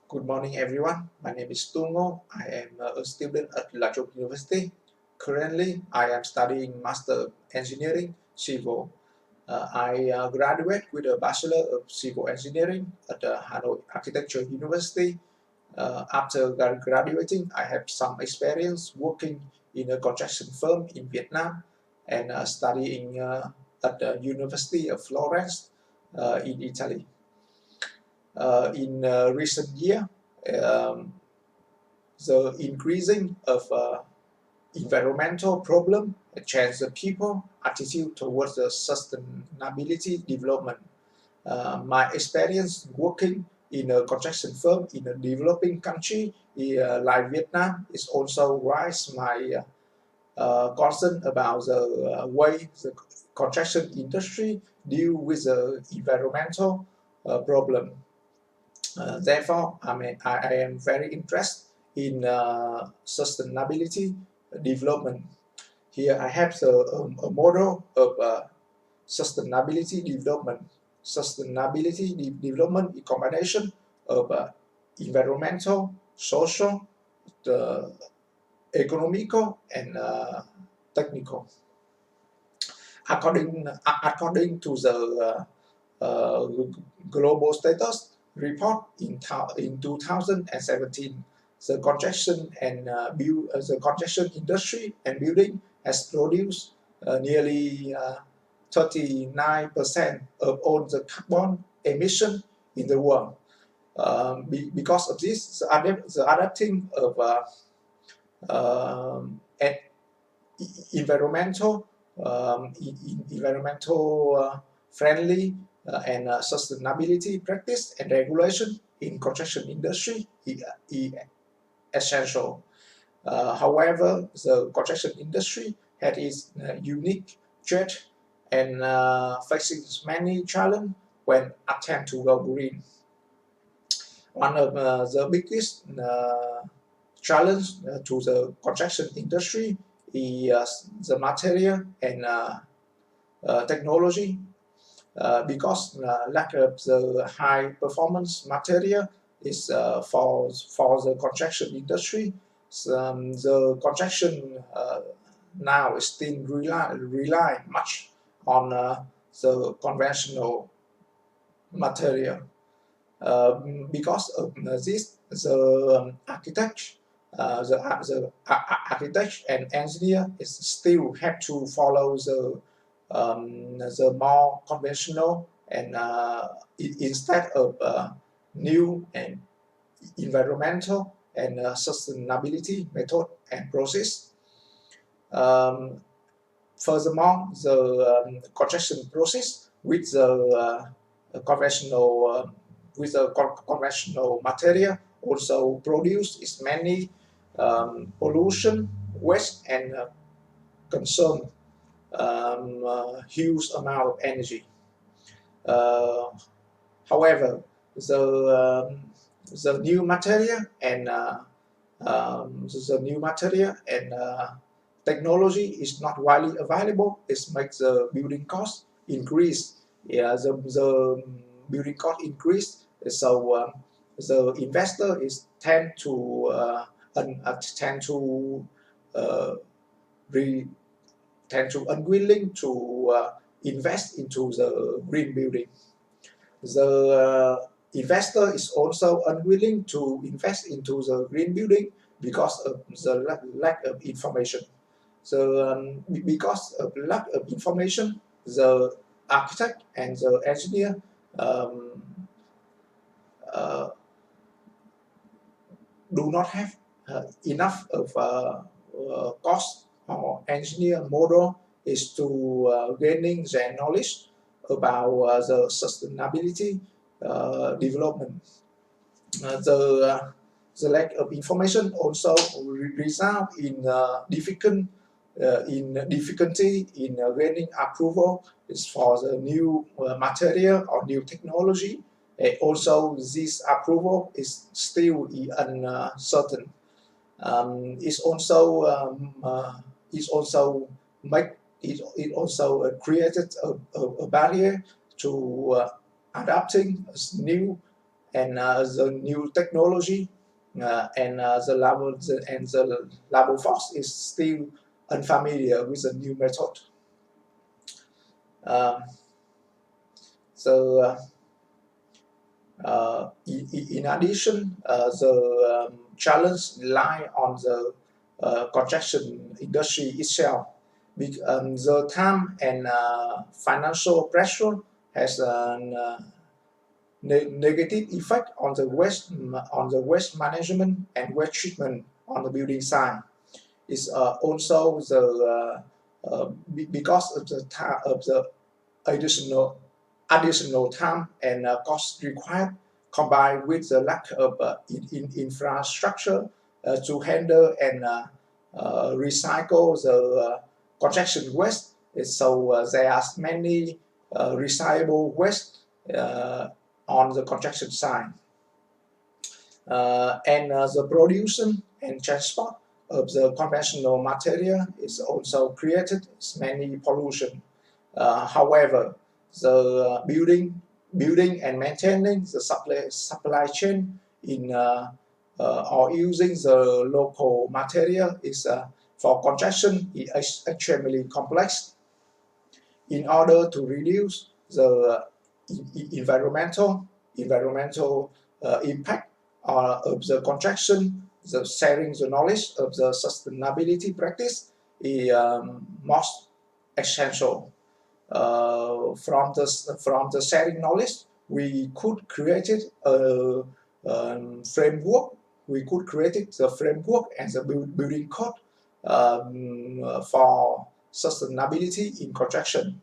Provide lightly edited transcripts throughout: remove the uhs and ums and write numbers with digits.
Good morning, everyone. My name is Tungo. I am a student at La Trobe University. Currently, I am studying Master Engineering Civil. I graduate with a Bachelor of Civil Engineering at the Hanoi Architecture University. After graduating, I have some experience working in a construction firm in Vietnam and studying at the University of Florence in Italy. In recent year, um, the increasing of environmental problem change the people attitude towards the sustainability development. My experience working in a construction firm in a developing country like Vietnam is also rise my concern about the way the construction industry deal with the environmental problem. Therefore, I am very interested in sustainability development. Here I have a model of sustainability development. Development is combination of environmental, social, the economical, and technical. According to the global status report in 2017, the construction industry and building has produced nearly 39% of all the carbon emission in the world. Because of this, the adapting of and environmental friendly and sustainability practice and regulation in construction industry is essential. However, the construction industry had its unique threat and facing many challenges when attempt to go green. One of the biggest challenge to the construction industry is the material and technology because lack of the high performance material is for the construction industry. The construction now still rely much on the conventional material. Because of this, the architect and engineer is still have to follow the more conventional and instead of new and environmental and sustainability method and process. Um, Furthermore, the construction process with the conventional conventional material also produce is many pollution, waste, and consume huge amount of energy. Uh, However, the the new material and the new material and technology is not widely available. It makes the building cost increase. Yeah, the building cost increase. So the investor is tend to uh, re, tend to unwilling to invest into the green building. The investor is also unwilling to invest into the green building because of the lack of information. So because of lack of information, the architect and the engineer um, uh, do not have enough of cost or engineer model is to gaining their knowledge about the sustainability development. The lack of information also result in difficulty in gaining approval is for the new material or new technology. Also, this approval is still uncertain. It's also make it also created a barrier to adapting new and the new technology the labor force is still unfamiliar with the new method. Um, so in addition, the challenge lie on the construction industry itself. The time and financial pressure has an negative effect on the waste management and waste treatment on the building site. Is also the because of the additional time and cost required, combined with the lack of infrastructure to handle and recycle the construction waste. So there are many recyclable waste on the construction site. The production and transport of the conventional material is also created many pollution. However, the building and maintaining the supply chain in or using the local material is for construction is extremely complex. In order to reduce the environmental impact of the construction, the sharing the knowledge of the sustainability practice is most essential. From the sharing knowledge, we could create a framework. We could create the framework and the building code for sustainability in construction.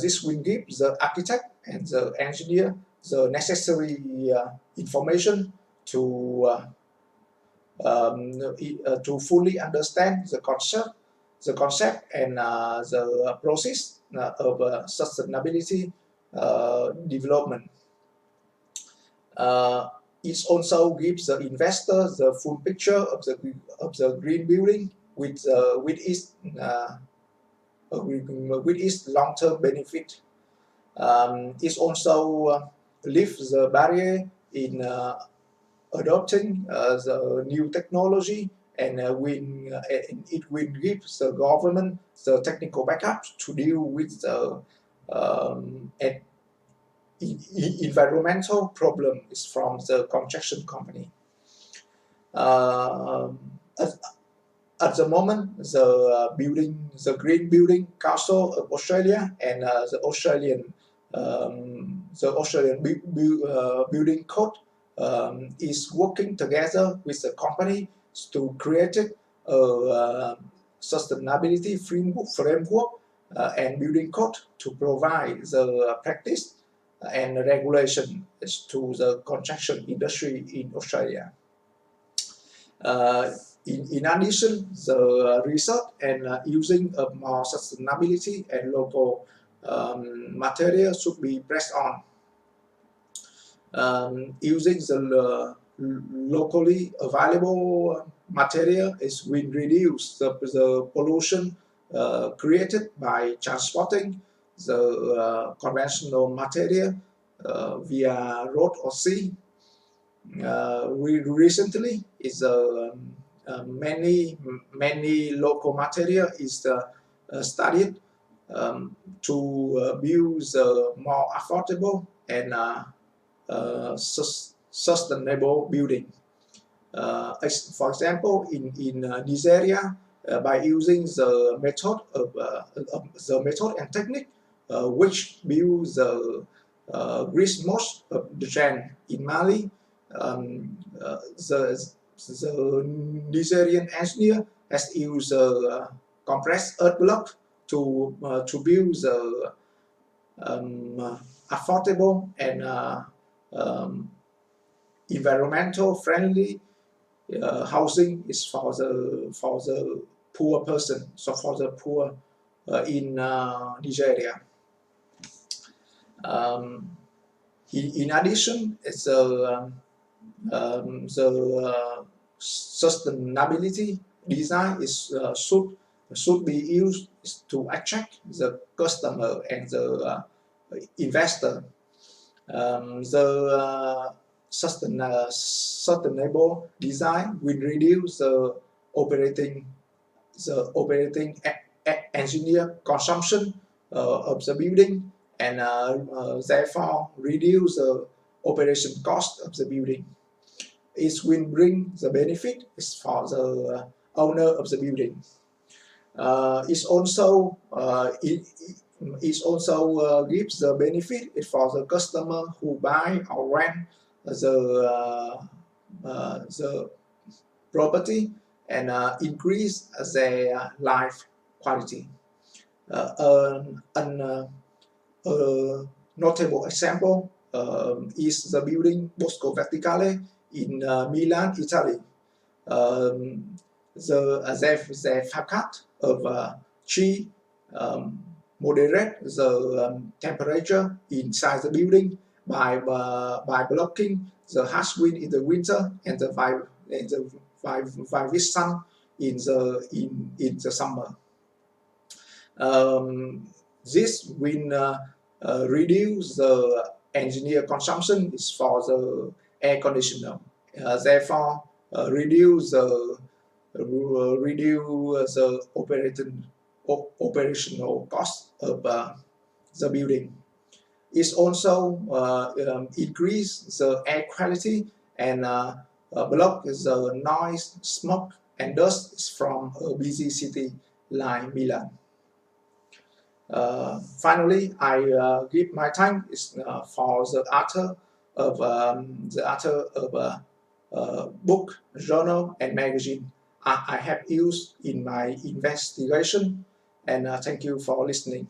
This will give the architect and the engineer the necessary information to fully understand the concept and the process of sustainability development. It also gives the investor the full picture of the green building with its long-term benefit. It also lifts the barrier in adopting the new technology, and it will give the government the technical backup to deal with the environmental problems from the construction company. At the moment, the Green Building Council of Australia and the Australian Building Code is working together with the company to create a sustainability framework and building code to provide the practice and regulation to the construction industry in Australia. In addition, the research and using of more sustainability and local material should be pressed on. Using the locally available material will reduce the pollution created by transporting the conventional material via road or sea. We recently many local material is studied to build more affordable and sustainable building. For example, in this area, by using the method and technique which builds the grease moss of the drain in Mali, the Nigerian engineer has used compressed earth block to build the affordable and environmental friendly housing is for the poor person, so for the poor in Nigeria. In addition, it's the sustainability design should be used to attract the customer and the investor. Sustainable design will reduce the operating engineer consumption of the building, and therefore reduce the operation cost of the building. It will bring the benefit for the owner of the building. It also gives the benefit for the customer who buy or rent the property, and increase their life quality. A notable example is the building Bosco Verticale in Milan, Italy. The facade of tree moderate the temperature inside the building by blocking the harsh wind in the winter and the vivid sun in the summer. This will reduce the engineer consumption is for the air conditioner. Therefore, reduce the operational cost of the building. It also increase the air quality and block the noise, smoke, and dust from a busy city like Milan. Finally, I give my thanks for the author of book, journal, and magazine I have used in my investigation, and thank you for listening.